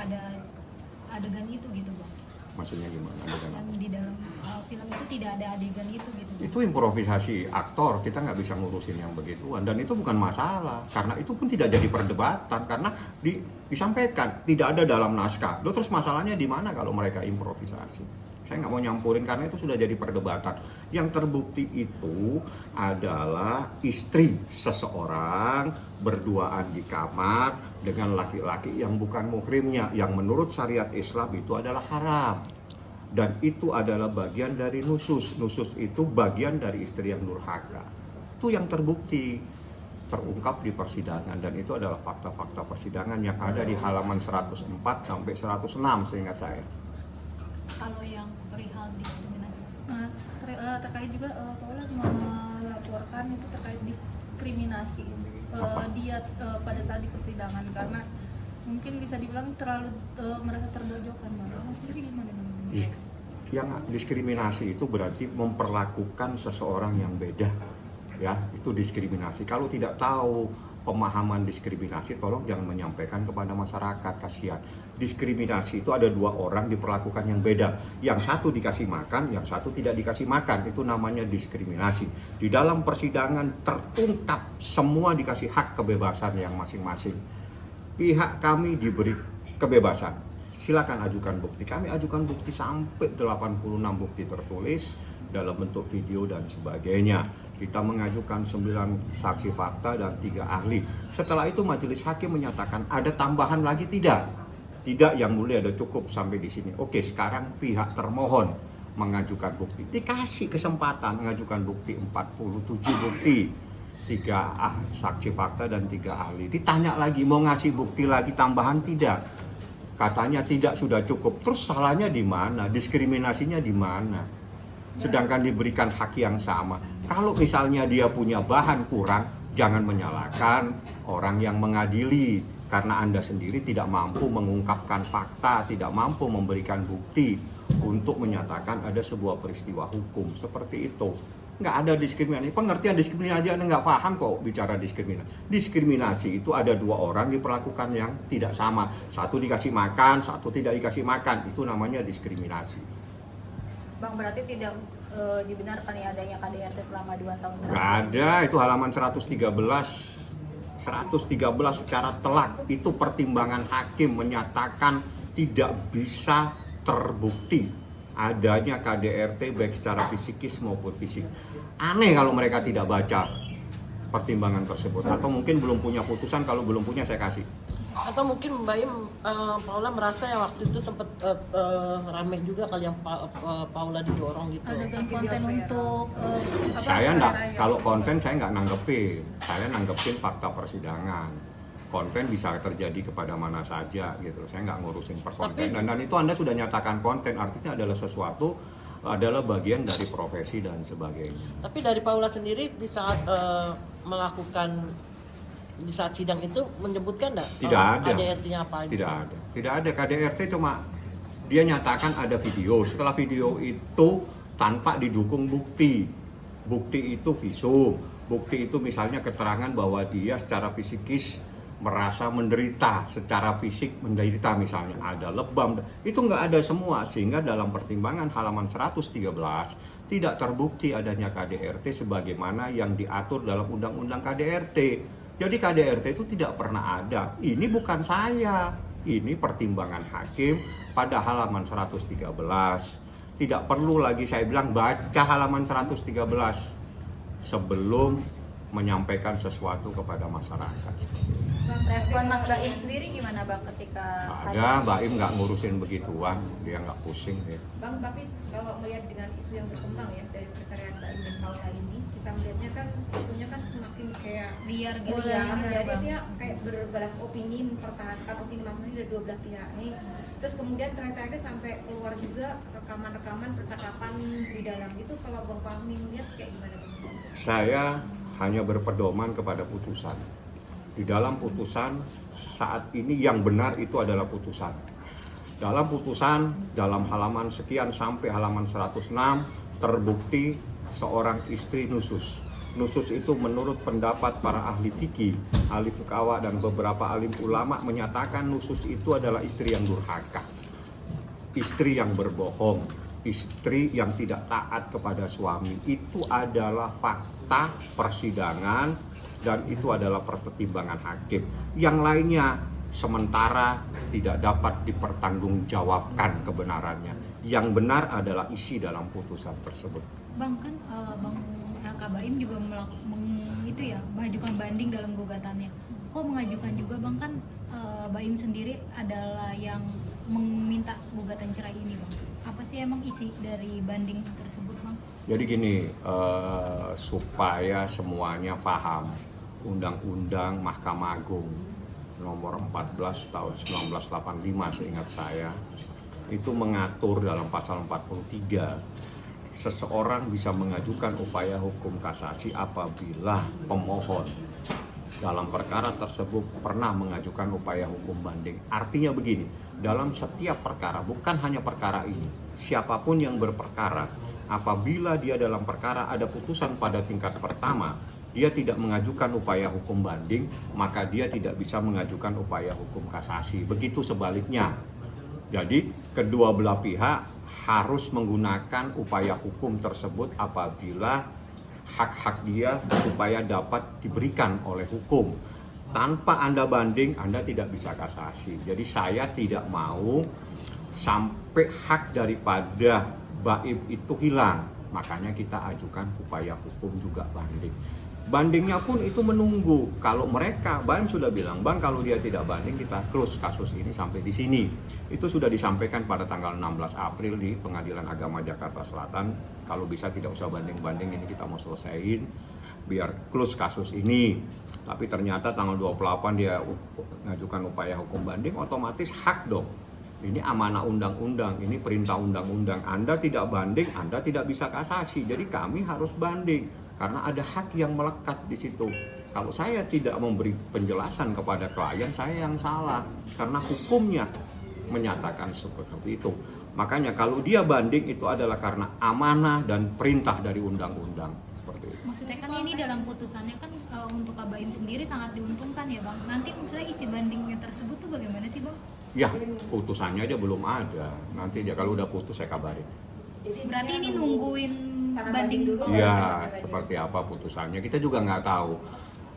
ada adegan itu gitu Bang. Maksudnya gimana? Adegan Yang apa? di dalam film itu tidak ada adegan itu gitu. Itu improvisasi aktor, kita nggak bisa ngurusin yang begituan, dan itu bukan masalah karena itu pun tidak jadi perdebatan karena disampaikan tidak ada dalam naskah. Loh, terus masalahnya di mana kalau mereka improvisasi? Saya nggak mau nyampurin karena itu sudah jadi perdebatan. Yang terbukti itu adalah istri seseorang berduaan di kamar dengan laki-laki yang bukan muhrimnya, yang menurut syariat Islam itu adalah haram. Dan itu adalah bagian dari nusus. Nusus itu bagian dari istri yang durhaka. Itu yang terbukti, terungkap di persidangan, dan itu adalah fakta-fakta persidangan yang ada di halaman 104 sampai 106 seingat saya. Kalau yang perihal diskriminasi. Nah, terkait juga Paula melaporkan itu terkait diskriminasi dia pada saat di persidangan karena mungkin bisa dibilang terlalu merasa terpojokkan. Maksudnya gimana Bang? Yang diskriminasi itu berarti memperlakukan seseorang yang beda, ya, itu diskriminasi. Kalau tidak tahu pemahaman diskriminasi, tolong jangan menyampaikan kepada masyarakat, kasihan. Diskriminasi itu ada dua orang diperlakukan yang beda, yang satu dikasih makan, yang satu tidak dikasih makan, itu namanya diskriminasi. Di dalam persidangan terungkap semua dikasih hak kebebasan yang masing-masing. Pihak kami diberi kebebasan, silakan ajukan bukti. Kami ajukan bukti sampai 86 bukti tertulis dalam bentuk video dan sebagainya. Kita mengajukan 9 saksi fakta dan 3 ahli. Setelah itu majelis hakim menyatakan ada tambahan lagi, tidak. Tidak, yang mulia, ada cukup sampai di sini. Oke, sekarang pihak termohon mengajukan bukti. Dikasih kesempatan mengajukan bukti 47 bukti. 3 saksi fakta dan 3 ahli. Ditanya lagi mau ngasih bukti lagi tambahan, tidak. Katanya tidak, sudah cukup. Terus salahnya di mana? Diskriminasinya di mana? Sedangkan diberikan hak yang sama. Kalau misalnya dia punya bahan kurang, jangan menyalahkan orang yang mengadili, karena Anda sendiri tidak mampu mengungkapkan fakta, tidak mampu memberikan bukti untuk menyatakan ada sebuah peristiwa hukum. Seperti itu. Nggak ada diskriminasi. Pengertian diskriminasi Anda nggak paham kok bicara diskriminasi. Diskriminasi itu ada 2 orang diperlakukan yang tidak sama. Satu dikasih makan, satu tidak dikasih makan. Itu namanya diskriminasi. Bang, berarti tidak dibenarkan ya adanya KDRT selama 2 tahun terakhir? Nggak ada, itu halaman 113 secara telak. Itu pertimbangan hakim menyatakan tidak bisa terbukti adanya KDRT baik secara psikis maupun fisik. Aneh kalau mereka tidak baca pertimbangan tersebut, atau mungkin belum punya putusan. Kalau belum punya saya kasih. Atau mungkin Mbak Im, Paula merasa yang waktu itu sempat ramai juga kali yang Paula didorong gitu. Adegan konten untuk Saya enggak, kalau konten saya nggak nanggepin. Saya nanggepin fakta persidangan. Konten bisa terjadi kepada mana saja gitu. Saya nggak ngurusin perkonten. Dan itu Anda sudah nyatakan konten, artinya adalah sesuatu, adalah bagian dari profesi dan sebagainya. Tapi dari Paula sendiri di saat melakukan di saat sidang itu menyebutkan enggak? Tidak ada. KDRT-nya apa? Tidak ada. Tidak ada. KDRT cuma dia nyatakan ada video. Setelah video itu tanpa didukung bukti. Bukti itu visum. Bukti itu misalnya keterangan bahwa dia secara psikis merasa menderita, secara fisik menderita, misalnya ada lebam. Itu nggak ada semua, sehingga dalam pertimbangan halaman 113 tidak terbukti adanya KDRT sebagaimana yang diatur dalam Undang-Undang KDRT. Jadi KDRT itu tidak pernah ada. Ini bukan saya, ini pertimbangan hakim pada halaman 113. Tidak perlu lagi saya bilang baca halaman 113 sebelum menyampaikan sesuatu kepada masyarakat. Respon Mas Baim sendiri gimana Bang ketika Ada, Mbak Im nggak ngurusin begituan, dia nggak pusing ya. Bang, tapi kalau melihat dengan isu yang berkembang ya dari perceraian Mbak Im dan Paula ini, kita melihatnya kan isunya kan semakin kayak Liar gitu. liar, Liar, jadi Bang. dia kayak berbalas opini, mempertahankan opini masing-masing dari 2 belah pihak nih. Terus kemudian ternyata ada sampai keluar juga rekaman-rekaman percakapan di dalam itu. Kalau Bang Fahmi melihat kayak gimana Bang? Saya hanya berpedoman kepada putusan. Di dalam putusan saat ini yang benar itu adalah putusan. Dalam putusan, dalam halaman sekian sampai halaman 106 terbukti seorang istri nusus. Nusus itu menurut pendapat para ahli fikih, ahli fuqaha dan beberapa alim ulama menyatakan nusus itu adalah istri yang durhaka, istri yang berbohong, istri yang tidak taat kepada suami. Itu adalah fakta persidangan dan itu adalah pertimbangan hakim. Yang lainnya sementara tidak dapat dipertanggungjawabkan kebenarannya. Yang benar adalah isi dalam putusan tersebut. Bang, kan Bang LK Baim juga mengajukan banding dalam gugatannya. Kok mengajukan juga Bang, kan Baim sendiri adalah yang meminta gugatan cerai ini Bang. Apa sih emang isi dari banding tersebut Bang? Jadi gini, supaya semuanya paham, Undang-Undang Mahkamah Agung nomor 14 tahun 1985 seingat saya, itu mengatur dalam pasal 43, seseorang bisa mengajukan upaya hukum kasasi apabila pemohon dalam perkara tersebut pernah mengajukan upaya hukum banding. Artinya begini, dalam setiap perkara, bukan hanya perkara ini, siapapun yang berperkara, apabila dia dalam perkara ada putusan pada tingkat pertama, dia tidak mengajukan upaya hukum banding, maka dia tidak bisa mengajukan upaya hukum kasasi. Begitu sebaliknya. Jadi kedua belah pihak harus menggunakan upaya hukum tersebut apabila hak-hak dia supaya dapat diberikan oleh hukum. Tanpa Anda banding, Anda tidak bisa kasasi. Jadi saya tidak mau sampai hak daripada Baim itu hilang. Makanya kita ajukan upaya hukum juga banding. Bandingnya pun itu menunggu. Kalau mereka, Baim sudah bilang, Bang, kalau dia tidak banding kita close kasus ini sampai di sini. Itu sudah disampaikan pada tanggal 16 April di Pengadilan Agama Jakarta Selatan. Kalau bisa tidak usah banding-banding, ini kita mau selesaiin biar close kasus ini. Tapi ternyata tanggal 28 dia mengajukan upaya hukum banding, otomatis hak dong. Ini amanah undang-undang, ini perintah undang-undang. Anda tidak banding, Anda tidak bisa kasasi. Jadi kami harus banding. Karena ada hak yang melekat di situ. Kalau saya tidak memberi penjelasan kepada klien, saya yang salah. Karena hukumnya menyatakan seperti itu. Makanya kalau dia banding itu adalah karena amanah dan perintah dari undang-undang. Seperti itu. Maksudnya kan ini dalam putusannya kan untuk Kak Baim sendiri sangat diuntungkan ya Bang. Nanti misalnya isi bandingnya tersebut tuh bagaimana sih Bang? Ya, putusannya aja belum ada. Nanti dia kalau udah putus saya kabarin. Berarti ini nungguin banding dulu. Ya, seperti apa putusannya kita juga nggak tahu.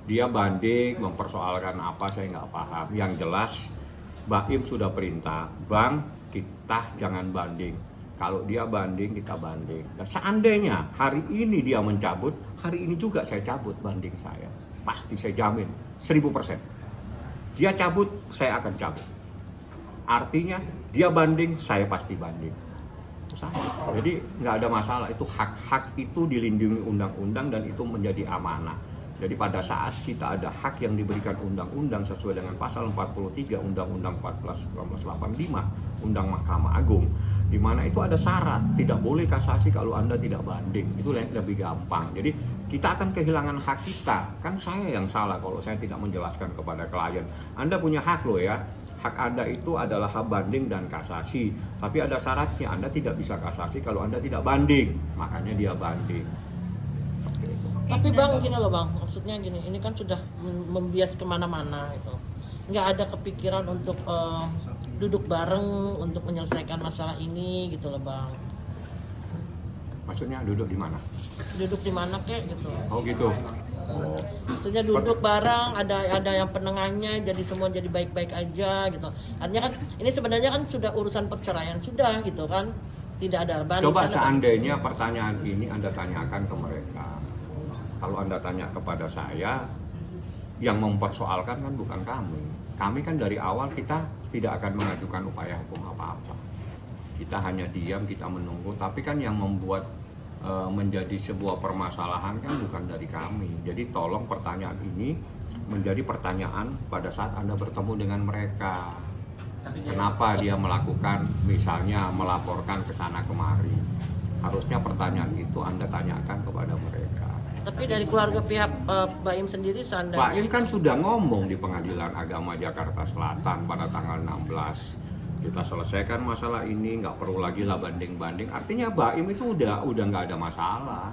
Dia banding, mempersoalkan apa saya nggak paham. Yang jelas, Baim sudah perintah, Bang, kita jangan banding. Kalau dia banding, kita banding. Dan seandainya hari ini dia mencabut, hari ini juga saya cabut banding saya. Pasti saya jamin, 1000%. Dia cabut, saya akan cabut. Artinya, dia banding, saya pasti banding. Jadi nggak ada masalah, itu hak-hak itu dilindungi undang-undang dan itu menjadi amanah. Jadi pada saat kita ada hak yang diberikan undang-undang sesuai dengan pasal 43 Undang-Undang 14/1985 Undang Mahkamah Agung, di mana itu ada syarat tidak boleh kasasi kalau Anda tidak banding. Itu lebih gampang. Jadi kita akan kehilangan hak kita. Kan saya yang salah kalau saya tidak menjelaskan kepada klien. Anda punya hak loh ya. Hak Anda itu adalah hak banding dan kasasi. Tapi ada syaratnya, Anda tidak bisa kasasi kalau Anda tidak banding. Makanya dia banding. Tapi Bang, gini loh Bang, maksudnya gini, ini kan sudah membias kemana-mana gitu. Nggak ada kepikiran untuk duduk bareng untuk menyelesaikan masalah ini gitu loh Bang. Maksudnya duduk di mana? Duduk di mana kek gitu. Oh gitu. Oh. Maksudnya duduk bareng, ada yang penengahnya, jadi semua jadi baik-baik aja gitu. Artinya kan ini sebenarnya kan sudah urusan perceraian sudah gitu kan, tidak ada banding. Coba seandainya pertanyaan ini Anda tanyakan ke mereka. Kalau Anda tanya kepada saya, yang mempersoalkan kan bukan kami. Kami kan dari awal kita tidak akan mengajukan upaya hukum apa-apa. Kita hanya diam, kita menunggu. Tapi kan yang membuat menjadi sebuah permasalahan kan bukan dari kami. Jadi tolong pertanyaan ini menjadi pertanyaan pada saat Anda bertemu dengan mereka. Kenapa dia melakukan, misalnya melaporkan ke sana kemari. Harusnya pertanyaan itu Anda tanyakan kepada mereka. Tapi dari keluarga pihak Baim sendiri seandainya Baim kan sudah ngomong di Pengadilan Agama Jakarta Selatan pada tanggal 16. Kita selesaikan masalah ini, nggak perlu lagi lah banding-banding. Artinya Baim itu udah nggak ada masalah.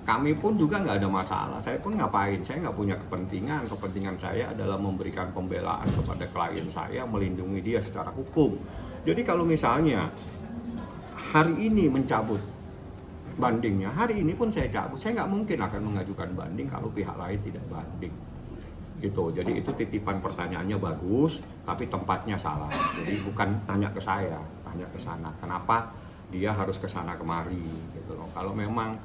kami pun juga nggak ada masalah. Saya pun ngapain? Saya nggak punya kepentingan. Kepentingan saya adalah memberikan pembelaan kepada klien saya, melindungi dia secara hukum. Jadi kalau misalnya hari ini mencabut bandingnya, hari ini pun saya cabut. Saya nggak mungkin akan mengajukan banding kalau pihak lain tidak banding. Gitu. Jadi itu titipan pertanyaannya bagus, tapi tempatnya salah. Jadi bukan tanya ke saya, tanya ke sana. Kenapa dia harus ke sana kemari? Gitu loh. Kalau memang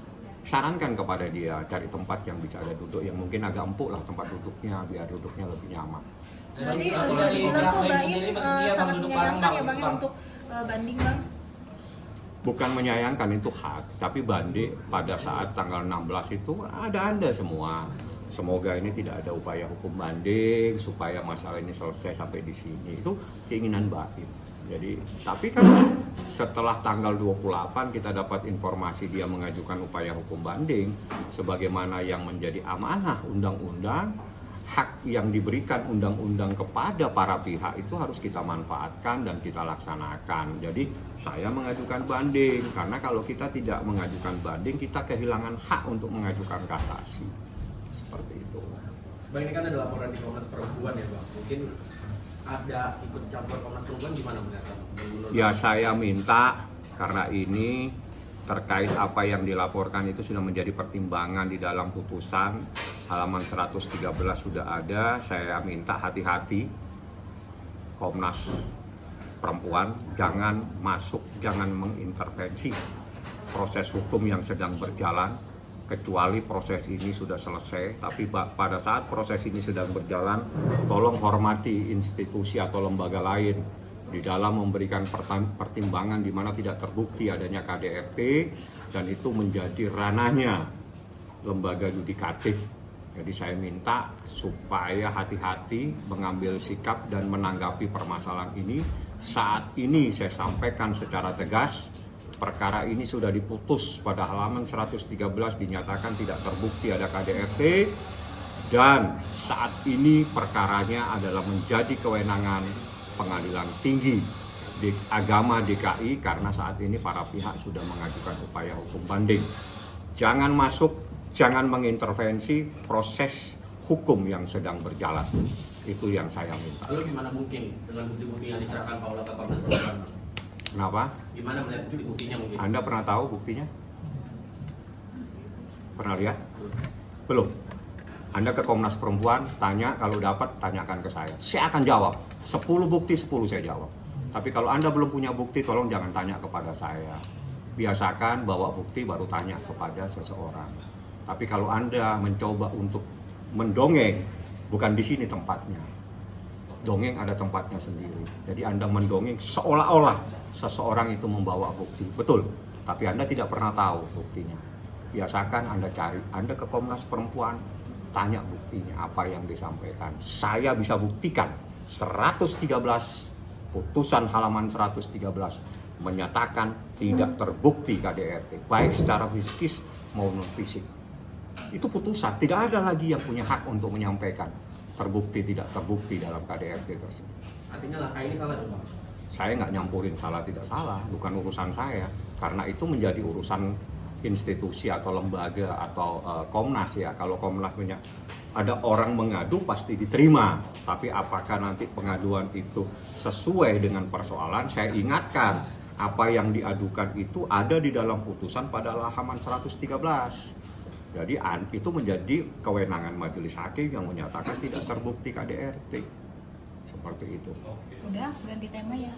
sarankan kepada dia cari tempat yang bisa ada duduk yang mungkin agak empuk lah tempat duduknya biar duduknya lebih nyaman. Jadi dari bilang tuh Baim sangat menyayangkan ya Bang ya untuk banding Bang. Bukan menyayangkan, itu hak, tapi banding pada saat tanggal 16 itu ada Anda semua. Semoga ini tidak ada upaya hukum banding supaya masalah ini selesai sampai di sini. Itu keinginan Baim. Jadi, tapi kan setelah tanggal 28 kita dapat informasi dia mengajukan upaya hukum banding sebagaimana yang menjadi amanah undang-undang, hak yang diberikan undang-undang kepada para pihak itu harus kita manfaatkan dan kita laksanakan. Jadi saya mengajukan banding karena kalau kita tidak mengajukan banding kita kehilangan hak untuk mengajukan kasasi. Seperti itu. Bang, ini kan ada laporan di Komnas Perempuan ya Bang, mungkin ada ikut campur Komnas Perempuan gimana menurut? Ya saya minta karena ini terkait apa yang dilaporkan itu sudah menjadi pertimbangan di dalam putusan halaman 113 sudah ada. Saya minta hati-hati Komnas Perempuan jangan masuk, jangan mengintervensi proses hukum yang sedang berjalan kecuali proses ini sudah selesai. Tapi pada saat proses ini sedang berjalan, tolong hormati institusi atau lembaga lain di dalam memberikan pertimbangan di mana tidak terbukti adanya KDRT dan itu menjadi ranahnya lembaga yudikatif. Jadi saya minta supaya hati-hati mengambil sikap dan menanggapi permasalahan ini. Saat ini saya sampaikan secara tegas, perkara ini sudah diputus pada halaman 113 dinyatakan tidak terbukti ada KDRT dan saat ini perkaranya adalah menjadi kewenangan Pengadilan Tinggi di Agama DKI karena saat ini para pihak sudah mengajukan upaya hukum banding. Jangan masuk, jangan mengintervensi proses hukum yang sedang berjalan. Itu yang saya minta. Lalu gimana mungkin dengan bukti-bukti yang diserahkan Paula ke Komnas Perempuan? Kenapa? Gimana melihat bukti-buktinya mungkin? Anda pernah tahu buktinya? Pernah lihat? Belum? Anda ke Komnas Perempuan, tanya, kalau dapat, tanyakan ke saya. Saya akan jawab. 10 bukti, 10 saya jawab. Tapi kalau Anda belum punya bukti, tolong jangan tanya kepada saya. Biasakan bawa bukti, baru tanya kepada seseorang. Tapi kalau Anda mencoba untuk mendongeng, bukan di sini tempatnya. Dongeng ada tempatnya sendiri. Jadi Anda mendongeng seolah-olah seseorang itu membawa bukti. Betul, tapi Anda tidak pernah tahu buktinya. Biasakan Anda cari, Anda ke Komnas Perempuan, tanya buktinya apa yang disampaikan. Saya bisa buktikan 113 putusan halaman 113 menyatakan tidak terbukti KDRT baik secara fisikis maupun fisik. Itu putusan, tidak ada lagi yang punya hak untuk menyampaikan terbukti tidak terbukti dalam KDRT tersebut. Artinya langkah ini salah Bang? Saya nggak nyampurin salah tidak salah, bukan urusan saya karena itu menjadi urusan institusi atau lembaga atau Komnas ya. Kalau Komnas ada orang mengadu pasti diterima, tapi apakah nanti pengaduan itu sesuai dengan persoalan? Saya ingatkan apa yang diadukan itu ada di dalam putusan pada halaman 113. Jadi itu menjadi kewenangan majelis hakim yang menyatakan tidak terbukti KDRT. Seperti itu. Udah ganti tema ya.